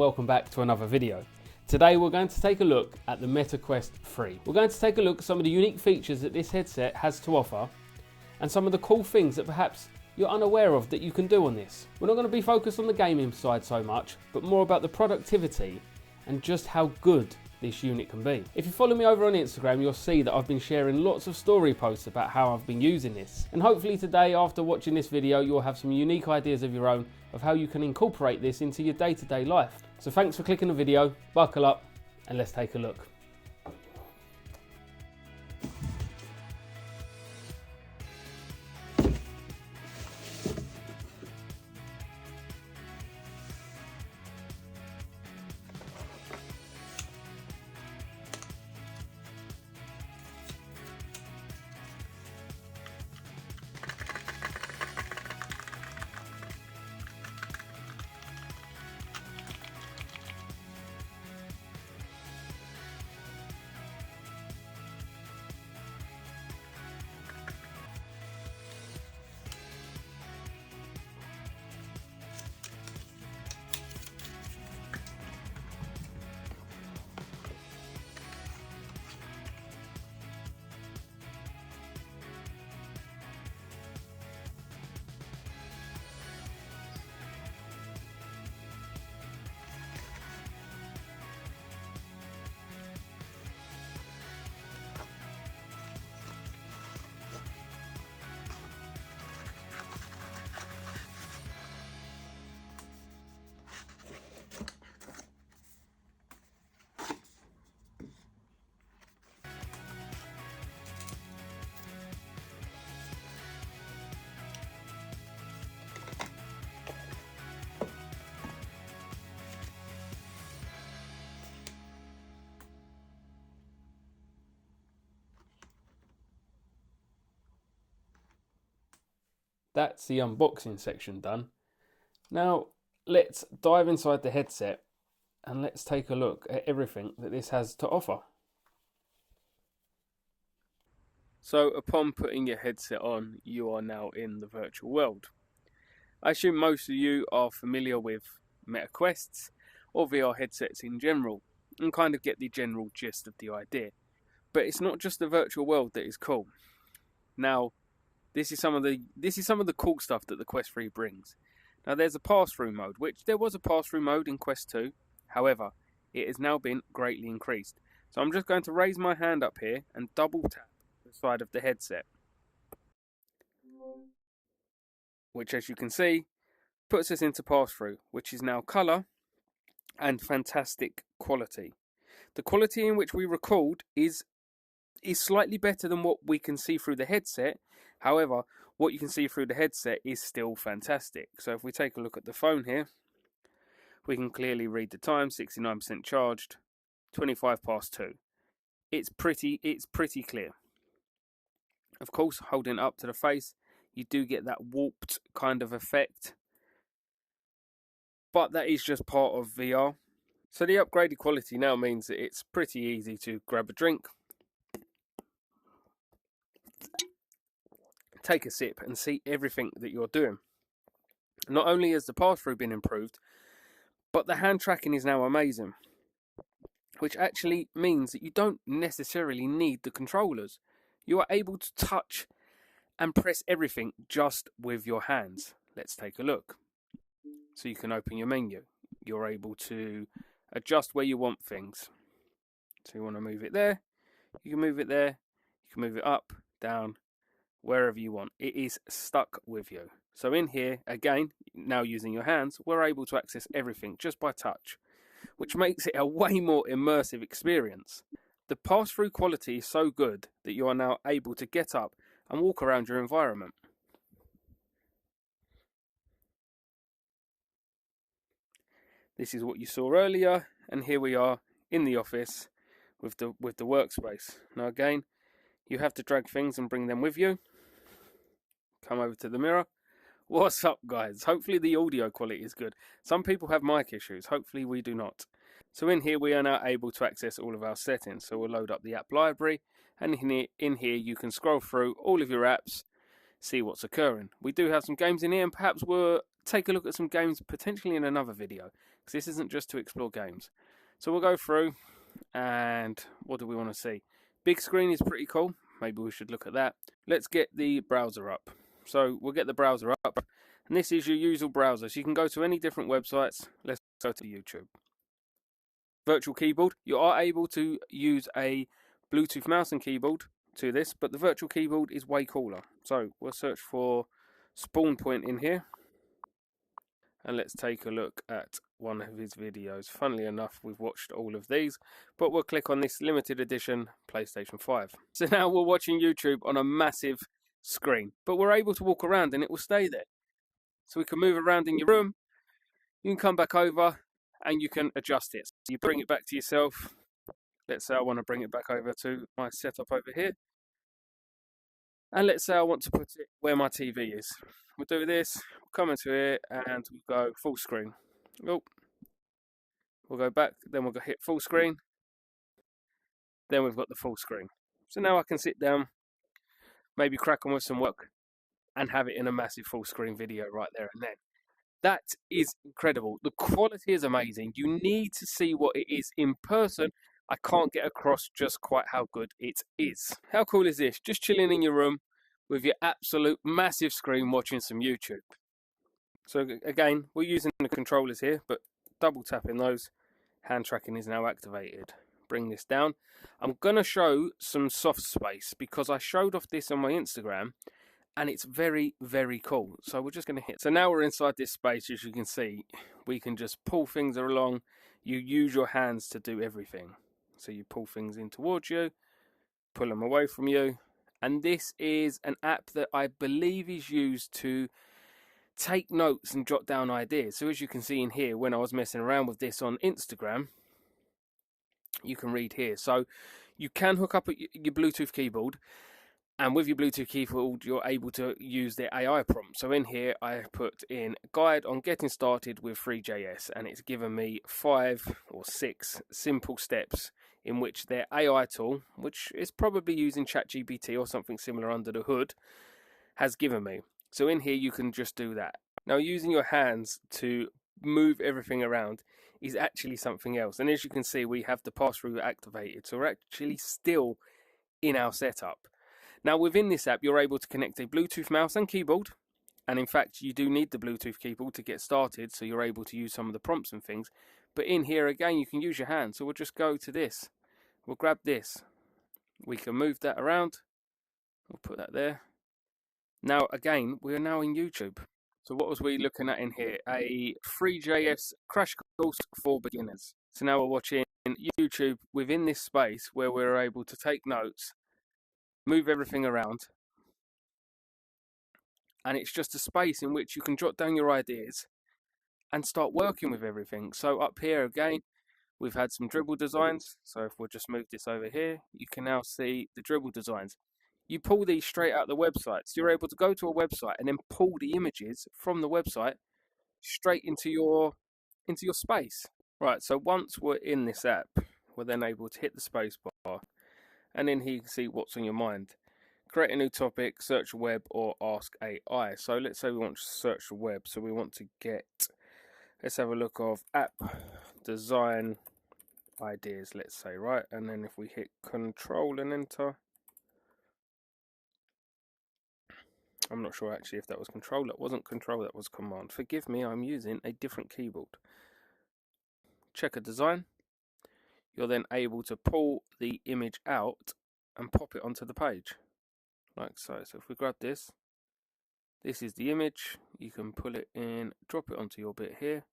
welcome back to another video. Today we're going to take a look at the Meta Quest 3. We're going to take a look at some of the unique features that this headset has to offer and some of the cool things that perhaps you're unaware of that you can do on this. We're not going to be focused on the gaming side so much, but more about the productivity and just how good this unit can be. If you follow me over on Instagram, you'll see that I've been sharing lots of story posts about how I've been using this. And hopefully today, after watching this video, you'll have some unique ideas of your own of how you can incorporate this into your day-to-day life. So thanks for clicking the video, buckle up, and let's take a look. That's the unboxing section done. Now let's dive inside the headset and let's take a look at everything that this has to offer. So upon putting your headset on, you are now in the virtual world. I assume most of you are familiar with Meta Quests or VR headsets in general and kind of get the general gist of the idea. But it's not just the virtual world that is cool. Now, This is some of the cool stuff that the Quest 3 brings. Now there's a pass-through mode, which there was a pass-through mode in Quest 2. However, it has now been greatly increased. So I'm just going to raise my hand up here and double tap the side of the headset, which, as you can see, puts us into pass-through, which is now colour and fantastic quality. The quality in which we record is slightly better than what we can see through the headset. However, what you can see through the headset is still fantastic. So if we take a look at the phone here, we can clearly read the time, 69% charged, 25 past 2. It's pretty clear. Of course, holding it up to the face, you do get that warped kind of effect. But that is just part of VR. So the upgraded quality now means that it's pretty easy to grab a drink, take a sip and see everything that you're doing. Not only has the pass-through been improved, but the hand tracking is now amazing, which actually means that you don't necessarily need the controllers. You are able to touch and press everything just with your hands. Let's take a look. So you can open your menu. You're able to adjust where you want things. So you want to move it there, you can move it there, you can move it up, down, wherever you want. It is stuck with you. So in here, again, now using your hands, we're able to access everything just by touch, which makes it a way more immersive experience. The pass-through quality is so good that you are now able to get up and walk around your environment. This is what you saw earlier, and here we are in the office with the workspace. Now again, you have to drag things and bring them with you. Come over to the mirror. What's up, guys? Hopefully the audio quality is good. Some people have mic issues. Hopefully we do not. So in here we are now able to access all of our settings. So we'll load up the app library, and in here you can scroll through all of your apps, see what's occurring. We do have some games in here, and perhaps we'll take a look at some games potentially in another video. because this isn't just to explore games. So we'll go through, and what do we want to see? Big screen is pretty cool. Maybe we should look at that. Let's get the browser up. So we'll get the browser up, and this is your usual browser. So you can go to any different websites. Let's go to YouTube. Virtual keyboard. You are able to use a Bluetooth mouse and keyboard to this, but the virtual keyboard is way cooler. So we'll search for Spawn Point in here, and let's take a look at one of his videos. Funnily enough, we've watched all of these, but we'll click on this limited edition PlayStation 5. So now we're watching YouTube on a massive screen, but we're able to walk around and it will stay there. So we can move around in your room, you can come back over and you can adjust it. So you bring it back to yourself. Let's say I want to bring it back over to my setup over here. And let's say I want to put it where my TV is. We'll do this, we'll come into here and we'll go full screen. Oh, we'll go back, then we'll go hit full screen. Then we've got the full screen. So now I can sit down, maybe crack on with some work and have it in a massive full screen video right there and then. That is incredible. The quality is amazing. You need to see what it is in person. I can't get across just quite how good it is. How cool is this? Just chilling in your room with your absolute massive screen watching some YouTube. So again, we're using the controllers here, but double tapping those, hand tracking is now activated. Bring this down. I'm going to show some Softspace because I showed off this on my Instagram and it's very, very cool. So we're just going to hit. So now we're inside this space. As you can see, we can just pull things along. You use your hands to do everything. So you pull things in towards you, pull them away from you. And this is an app that I believe is used to take notes and jot down ideas. So as you can see in here, when I was messing around with this on Instagram, you can read here. So you can hook up your Bluetooth keyboard, and with your Bluetooth keyboard, you're able to use the AI prompt. So in here, I put in guide on getting started with Three.js, and it's given me 5 or 6 simple steps in which their AI tool, which is probably using ChatGPT or something similar under the hood, has given me. So in here, you can just do that. Now, using your hands to move everything around is actually something else. And as you can see, we have the pass-through activated. So we're actually still in our setup. Now, within this app, you're able to connect a Bluetooth mouse and keyboard. And in fact, you do need the Bluetooth keyboard to get started, so you're able to use some of the prompts and things. But in here, again, you can use your hand. So we'll just go to this. We'll grab this. We can move that around. We'll put that there. Now, again, we're now in YouTube. So what was we looking at in here? A Three.js crash course for beginners. So now we're watching YouTube within this space where we're able to take notes, move everything around, and it's just a space in which you can jot down your ideas and start working with everything. So up here again, we've had some dribble designs. So if we'll just move this over here, you can now see the dribble designs. You pull these straight out the website. So you're able to go to a website and then pull the images from the website straight into your space. Right, so once we're in this app, we're then able to hit the space bar, and then here you can see what's on your mind. Create a new topic, search the web, or ask AI. So let's say we want to search the web. So we want to get, let's have a look of app design ideas, let's say, right? And then if we hit Control and enter, I'm not sure actually if that was Control. That wasn't Control, that was Command. Forgive me, I'm using a different keyboard. Check a design. You're then able to pull the image out and pop it onto the page. Like so. So if we grab this, this is the image. You can pull it in, drop it onto your bit here.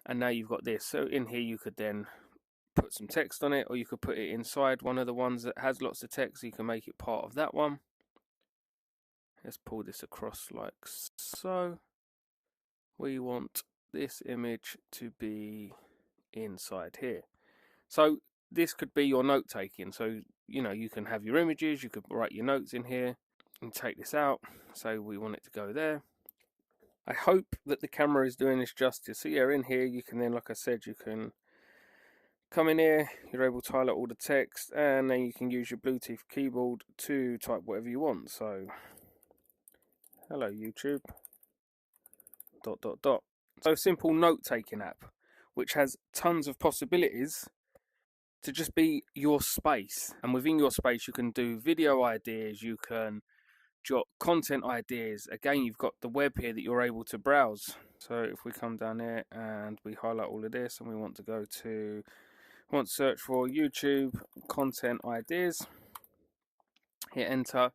And now you've got this. So in here you could then put some text on it, or you could put it inside one of the ones that has lots of text. So you can make it part of that one. Let's pull this across like so. We want this image to be inside here. So this could be your note taking. So, you know, you can have your images, you could write your notes in here and take this out. So we want it to go there. I hope that the camera is doing this justice. So yeah, in here you can then, like I said, you can come in here, you're able to highlight all the text, and then you can use your Bluetooth keyboard to type whatever you want. So hello YouTube ... So a simple note-taking app, which has tons of possibilities to just be your space. And within your space, you can do video ideas, you can jot content ideas. Again, you've got the web here that you're able to browse. So if we come down here and we highlight all of this and we want to go to, want to search for YouTube content ideas, hit enter,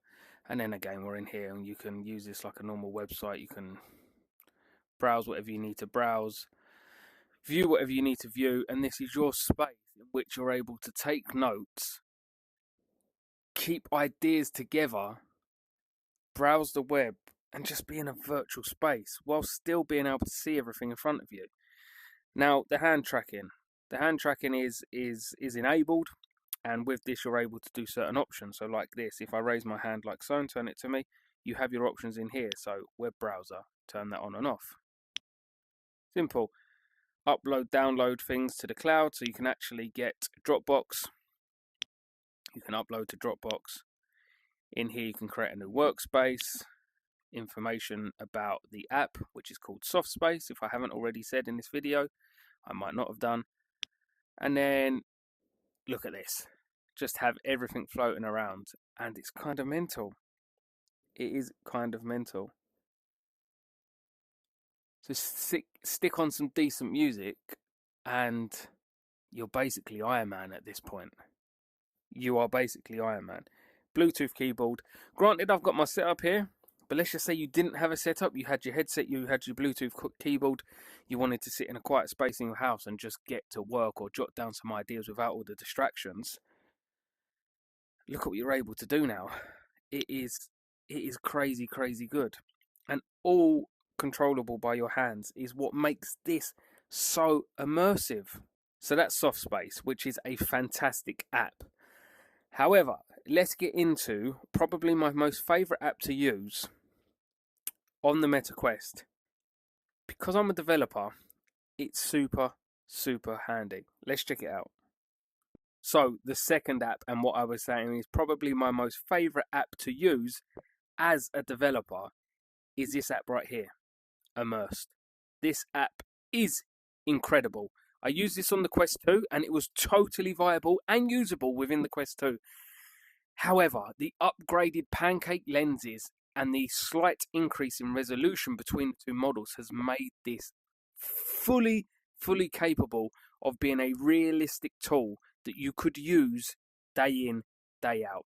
and then again we're in here and you can use this like a normal website. You can browse whatever you need to browse, view whatever you need to view, and this is your space in which you're able to take notes, keep ideas together, browse the web, and just be in a virtual space while still being able to see everything in front of you. Now, the hand tracking is enabled, and with this you're able to do certain options. So like this, if I raise my hand like so and turn it to me, you have your options in here. So web browser, turn that on and off. Simple. Upload, download things to the cloud, so you can actually get Dropbox. You can upload to Dropbox. In here you can create a new workspace, information about the app, which is called Softspace. If I haven't already said in this video, I might not have done. And then look at this, just have everything floating around, and it's kind of mental. It is kind of mental. So stick on some decent music and you're basically Iron Man at this point. You are basically Iron Man. Bluetooth keyboard. Granted, I've got my setup here, but let's just say you didn't have a setup. You had your headset, you had your Bluetooth keyboard. You wanted to sit in a quiet space in your house and just get to work or jot down some ideas without all the distractions. Look at what you're able to do now. It is crazy, crazy good. And all controllable by your hands is what makes this so immersive. So that's Softspace, which is a fantastic app. However, let's get into probably my most favorite app to use on the Meta Quest. Because I'm a developer, it's super, super handy. Let's check it out. So the second app, and what I was saying is probably my most favorite app to use as a developer, is this app right here, Immersed. This app is incredible. I used this on the Quest 2 and it was totally viable and usable within the Quest 2. However, the upgraded pancake lenses and the slight increase in resolution between the two models has made this fully capable of being a realistic tool that you could use day in, day out.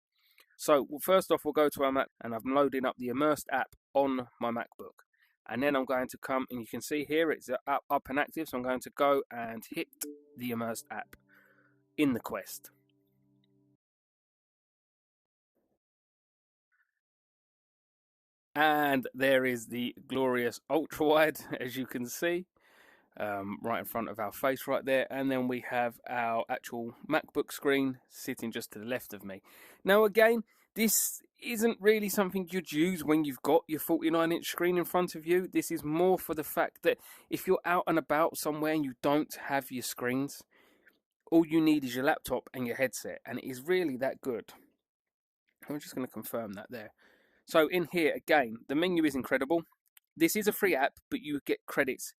So first off, we'll go to our Mac, and I'm loading up the Immersed app on my MacBook. And then I'm going to come, and you can see here it's up and active, so I'm going to go and hit the Immersed app in the Quest. And there is the glorious Ultrawide, as you can see, right in front of our face right there. And then we have our actual MacBook screen sitting just to the left of me. Now again, this isn't really something you'd use when you've got your 49-inch screen in front of you. This is more for the fact that if you're out and about somewhere and you don't have your screens, all you need is your laptop and your headset, and it is really that good. I'm just going to confirm that there. So in here, again, the menu is incredible. This is a free app, but you get credits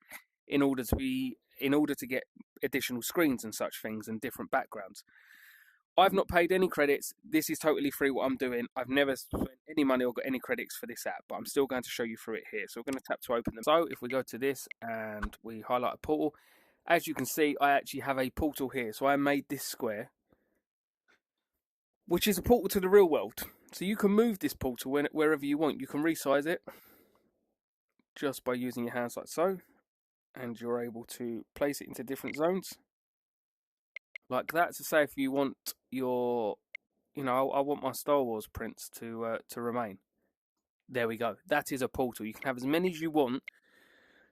in order to get additional screens and such things and different backgrounds. I've not paid any credits. This is totally free what I'm doing. I've never spent any money or got any credits for this app, but I'm still going to show you through it here. So we're going to tap to open them. So if we go to this and we highlight a portal, as you can see, I actually have a portal here. So I made this square, which is a portal to the real world. So you can move this portal wherever you want. You can resize it just by using your hands like so, and you're able to place it into different zones like that. To say if you want your, I want my Star Wars prints to remain. There we go. That is a portal. You can have as many as you want,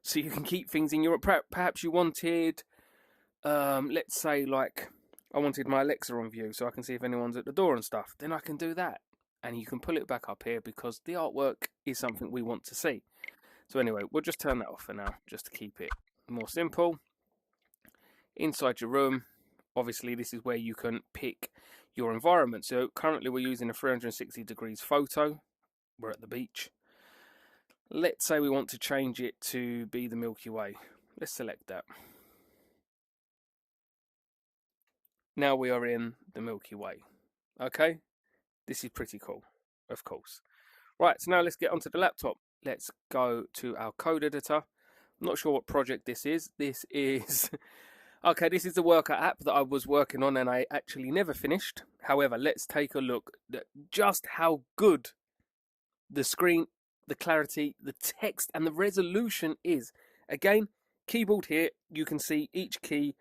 so you can keep things in your. Perhaps you wanted, let's say, like I wanted my Alexa on view, so I can see if anyone's at the door and stuff. Then I can do that, and you can pull it back up here because the artwork is something we want to see. So anyway, we'll just turn that off for now, just to keep it more simple. Inside your room, obviously this is where you can pick your environment. So currently we're using a 360 degrees photo. We're at the beach. Let's say we want to change it to be the Milky Way. Let's select that. Now we are in the Milky Way. Okay, this is pretty cool, of course. Right, so now let's get onto the laptop. Let's go to our code editor. I'm not sure what project this is. This is okay, this is the worker app that I was working on and I actually never finished. However, let's take a look at just how good the screen, the clarity, the text and the resolution is. Again, keyboard here, you can see each key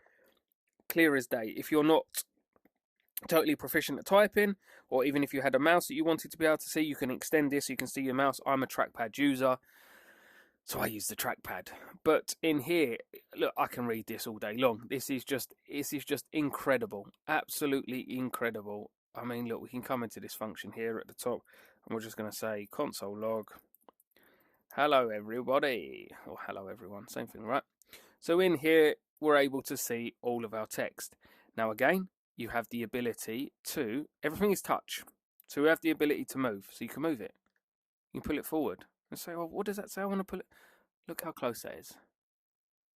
clear as day. If you're not totally proficient at typing, or even if you had a mouse that you wanted to be able to see, you can extend this so you can see your mouse. I'm a trackpad user, so I use the trackpad. But in here, look, I can read this all day long. This is just incredible, absolutely incredible. I mean, look, we can come into this function here at the top, and we're just going to say console log, hello everybody, or hello everyone, same thing, right? So in here, we're able to see all of our text. Now again, you have the ability to, everything is touch, so we have the ability to move, so you can move it, you can pull it forward and say, well, what does that say? I want to pull it, look how close that is,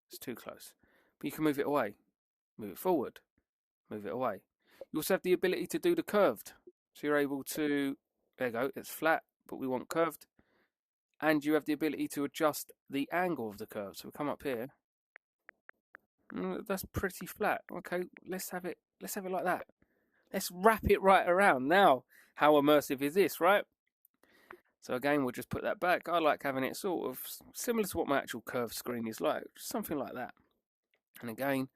it's too close, but you can move it away, move it forward, move it away. You also have the ability to do the curved, so you're able to, there you go, it's flat, but we want curved, and you have the ability to adjust the angle of the curve, so we come up here, that's pretty flat. Okay, let's have it like that. Let's wrap it right around. Now, how immersive is this, right? So again, we'll just put that back. I like having it sort of similar to what my actual curved screen is like, something like that. And again,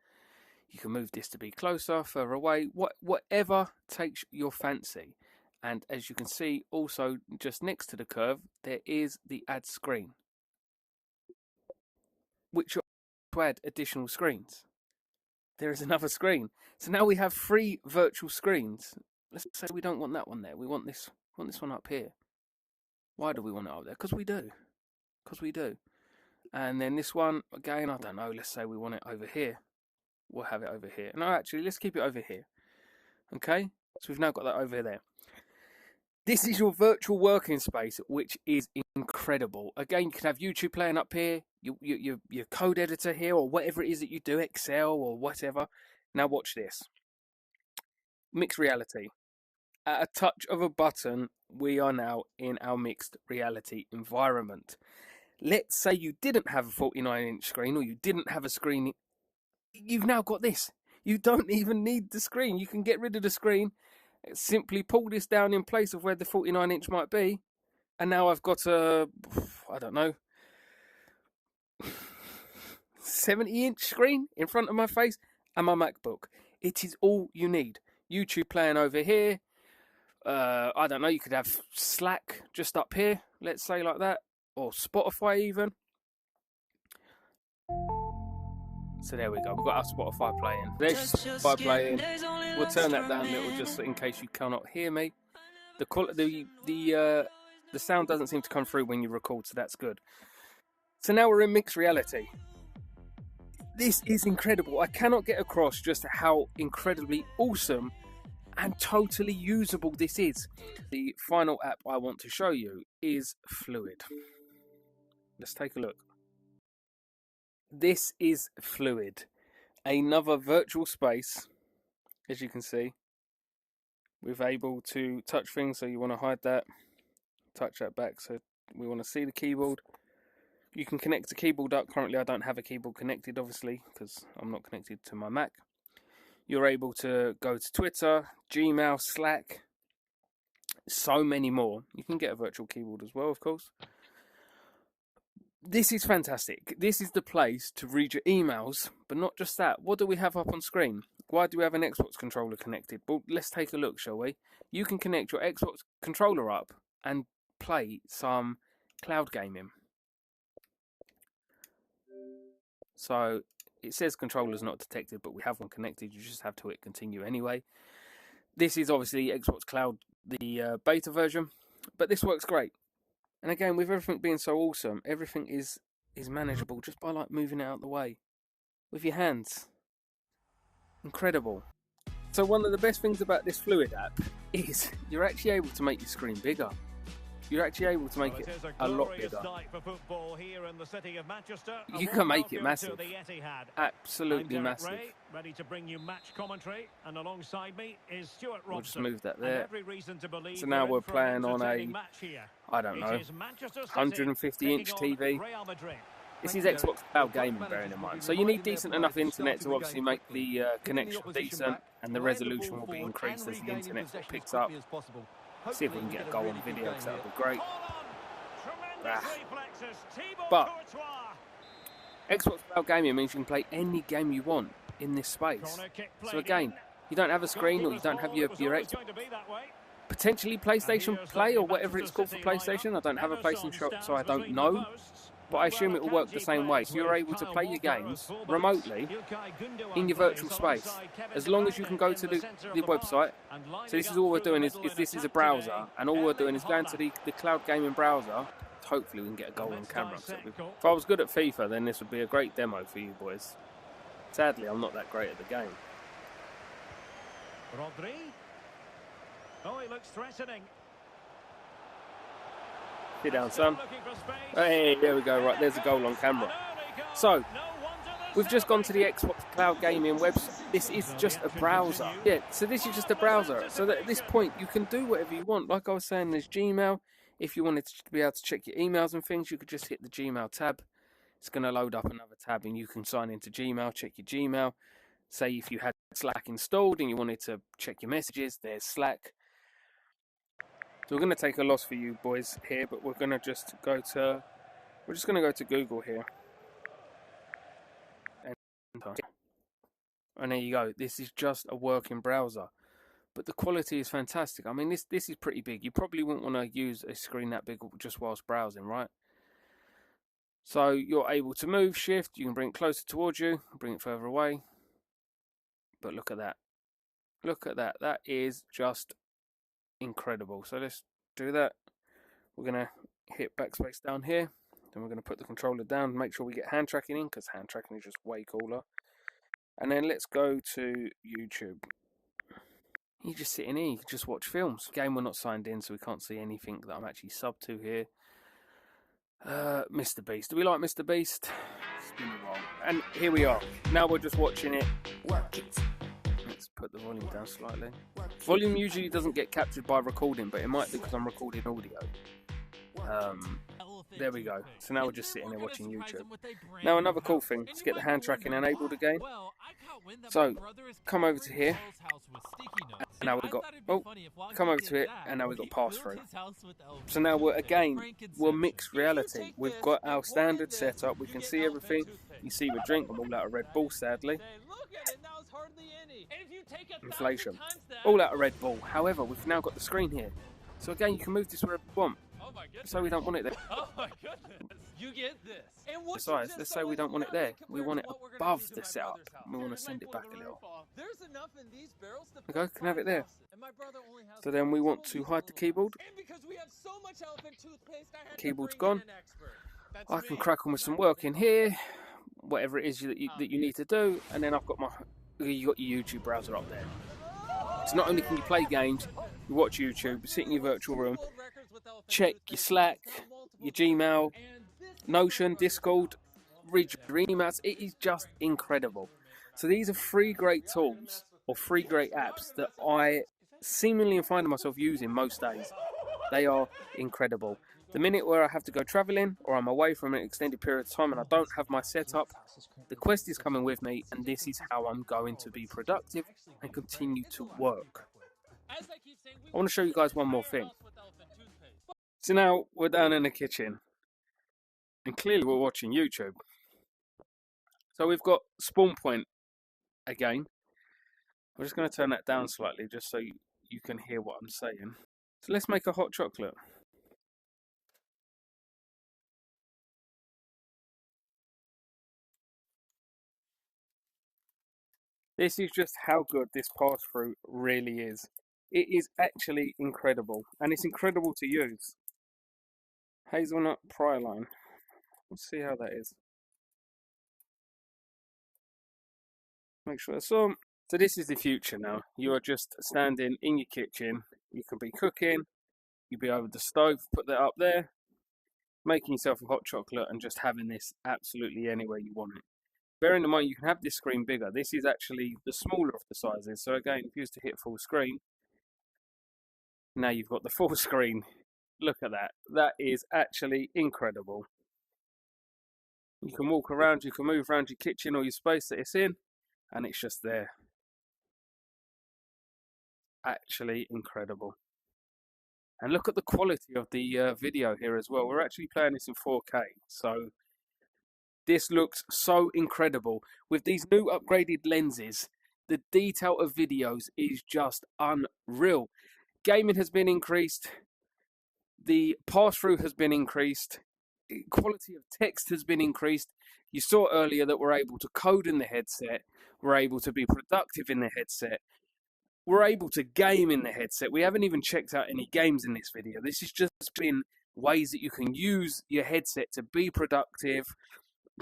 you can move this to be closer, further away, whatever takes your fancy. And as you can see, also just next to the curve, there is the add screen, which to add additional screens. There is another screen. So now we have 3 virtual screens. Let's say we don't want that one there. We want this one up here. Why do we want it up there? Because we do. Because we do. And then this one, again, I don't know. Let's say we want it over here. We'll have it over here. No, actually, let's keep it over here. Okay? So we've now got that over there. This is your virtual working space, which is incredible. Again, you can have YouTube playing up here, your code editor here, or whatever it is that you do, Excel or whatever. Now watch this. Mixed reality. At a touch of a button, we are now in our mixed reality environment. Let's say you didn't have a 49-inch screen, or you didn't have a screen. You've now got this. You don't even need the screen. You can get rid of the screen. Simply pull this down in place of where the 49-inch might be, and now I've got a, I don't know, 70-inch screen in front of my face and my MacBook. It is all you need. YouTube playing over here. I don't know, you could have Slack just up here, let's say like that, or Spotify even. So there we go, we've got our Spotify playing. There's Spotify playing. We'll turn that down a little just in case you cannot hear me. The sound doesn't seem to come through when you record, so that's good. So now we're in mixed reality. This is incredible. I cannot get across just how incredibly awesome and totally usable this is. The final app I want to show you is Fluid. Let's take a look. This is Fluid, another virtual space. As you can see, we're able to touch things, so you want to hide that, touch that back, so we want to see the keyboard. You can connect the keyboard up. Currently I don't have a keyboard connected, obviously, because I'm not connected to my Mac. You're able to go to Twitter, Gmail, Slack, so many more. You can get a virtual keyboard as well, of course. This is fantastic. This is the place to read your emails, but not just that. What do we have up on screen? Why do we have an Xbox controller connected? Well, let's take a look, shall we? You can connect your Xbox controller up and play some cloud gaming. So it says controller's not detected, but we have one connected. You just have to hit continue anyway. This is obviously Xbox Cloud, the beta version, but this works great. And again, with everything being so awesome, everything is manageable just by like moving it out of the way with your hands. Incredible. So one of the best things about this Fluid app is you're actually able to make your screen bigger. you're actually able to make it a lot bigger. You can make it massive, absolutely massive. Ready to bring you match commentary, and alongside me is Stuart Robson. We'll just move that there. So now we're playing on a, I don't know, 150-inch TV. This is Xbox Cloud Gaming, bearing in mind. So you need decent enough internet to obviously make the connection decent, and the resolution will be increased as the internet picks up. See if we can get a goal on video, because that would be great. But Xbox Cloud Gaming means you can play any game you want in this space. So again, you don't have a screen, or you don't have your Xbox. Potentially PlayStation Play, or whatever it's called for PlayStation. I don't have a PlayStation shop, so I don't know. But I assume it will work the same way. So you're able to play your games remotely in your virtual space, as long as you can go to the website. So this is all we're doing, is this is a browser, and all we're doing is going to the cloud gaming browser. Hopefully we can get a goal on camera. If I was good at FIFA, then this would be a great demo for you boys. Sadly, I'm not that great at the game. Rodri. Oh, he looks threatening. Sit down, son. Hey, there we go. Right, there's a goal on camera. So, we've just gone to the Xbox Cloud Gaming website. This is just a browser. Yeah, so this is just a browser. So that at this point, you can do whatever you want. Like I was saying, there's Gmail. If you wanted to be able to check your emails and things, you could just hit the Gmail tab. It's going to load up another tab, and you can sign into Gmail, check your Gmail. Say if you had Slack installed and you wanted to check your messages, there's Slack. So we're going to take a loss for you boys here, but we're going to just go to, Google here. And there you go. This is just a working browser, but the quality is fantastic. I mean, this is pretty big. You probably wouldn't want to use a screen that big just whilst browsing, right? So you're able to move, shift, you can bring it closer towards you, bring it further away. But look at that. Look at that. That is just incredible. So let's do that. We're going to hit backspace down here. Then we're going to put the controller down, make sure we get hand tracking in, because hand tracking is just way cooler. And then let's go to YouTube. You just sit in here, you can just watch films. Again, we're not signed in, so we can't see anything that I'm actually subbed to here. Mr. Beast. Do we like Mr. Beast? It's been a while. And here we are. Now we're just watching it. Let's put the volume down slightly. Volume usually doesn't get captured by recording, but it might because I'm recording audio. There we go. So now we're just sitting there watching YouTube. Now another cool thing, let's get the hand tracking enabled again. So, come over to here. And now we've got, come over to it, and now we've got Passthrough. So now we're mixed reality. We've got our standard setup, we can see everything. You see the drink, I'm all out of Red Bull sadly. Inflation. All out of Red Bull. However, we've now got the screen here. So again, you can move this wherever you want. So we don't want it there. Oh my goodness, you get this. Besides, let's say we don't want it there. We want it above the setup. We want to send it back a little. Okay, can have it there. So then we want to hide the keyboard. Keyboard's gone. I can crack on with some work in here, whatever it is that you need to do, and then I've got you got your YouTube browser up there. So not only can you play games, you watch YouTube, sit in your virtual room, check your Slack, your Gmail, Notion, Discord, read your emails. It is just incredible. So these are 3 great tools, or 3 great apps that I seemingly find myself using most days. They are incredible. The minute where I have to go travelling, or I'm away from an extended period of time and I don't have my setup, the Quest is coming with me, and this is how I'm going to be productive and continue to work. I want to show you guys one more thing. So now we're down in the kitchen, and clearly we're watching YouTube. So we've got spawn point again. I'm just going to turn that down slightly just so you can hear what I'm saying. So let's make a hot chocolate. This is just how good this pass-through really is. It is actually incredible, and it's incredible to use. Hazelnut pry line. Let's see how that is. Make sure it's on. So this is the future now. You are just standing in your kitchen. You can be cooking, You'll be over the stove, put that up there, making yourself a hot chocolate and just having this absolutely anywhere you want it. Bearing in mind you can have this screen bigger. This is actually the smaller of the sizes. So again, if you was to hit full screen, now you've got the full screen. Look at that. That is actually incredible. You can walk around, you can move around your kitchen or your space that it's in, and it's just there. Actually incredible. And look at the quality of the video here as well. We're actually playing this in 4K, so this looks so incredible. With these new upgraded lenses, the detail of videos is just unreal. Gaming has been increased, the pass-through has been increased, quality of text has been increased. You saw earlier that we're able to code in the headset, we're able to be productive in the headset, we're able to game in the headset. We haven't even checked out any games in this video. This has just been ways that you can use your headset to be productive.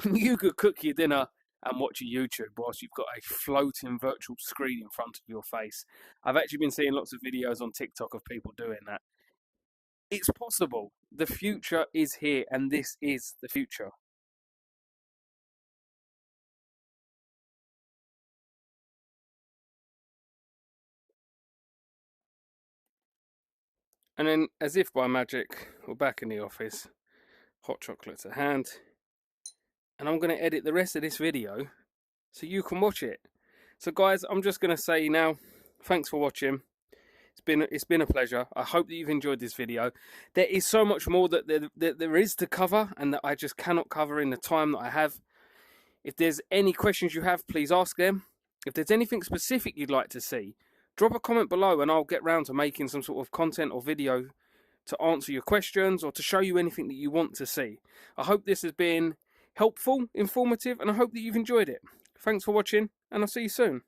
You could cook your dinner and watch your YouTube whilst you've got a floating virtual screen in front of your face. I've actually been seeing lots of videos on TikTok of people doing that. It's possible. The future is here, and this is the future. And then, as if by magic, we're back in the office. Hot chocolates at hand. And I'm going to edit the rest of this video so you can watch it. So guys, I'm just going to say now, thanks for watching. It's been a pleasure. I hope that you've enjoyed this video. There is so much more that there is to cover, and that I just cannot cover in the time that I have. If there's any questions you have, please ask them. If there's anything specific you'd like to see, drop a comment below and I'll get round to making some sort of content or video to answer your questions or to show you anything that you want to see. I hope this has been helpful, informative, and I hope that you've enjoyed it. Thanks for watching, and I'll see you soon.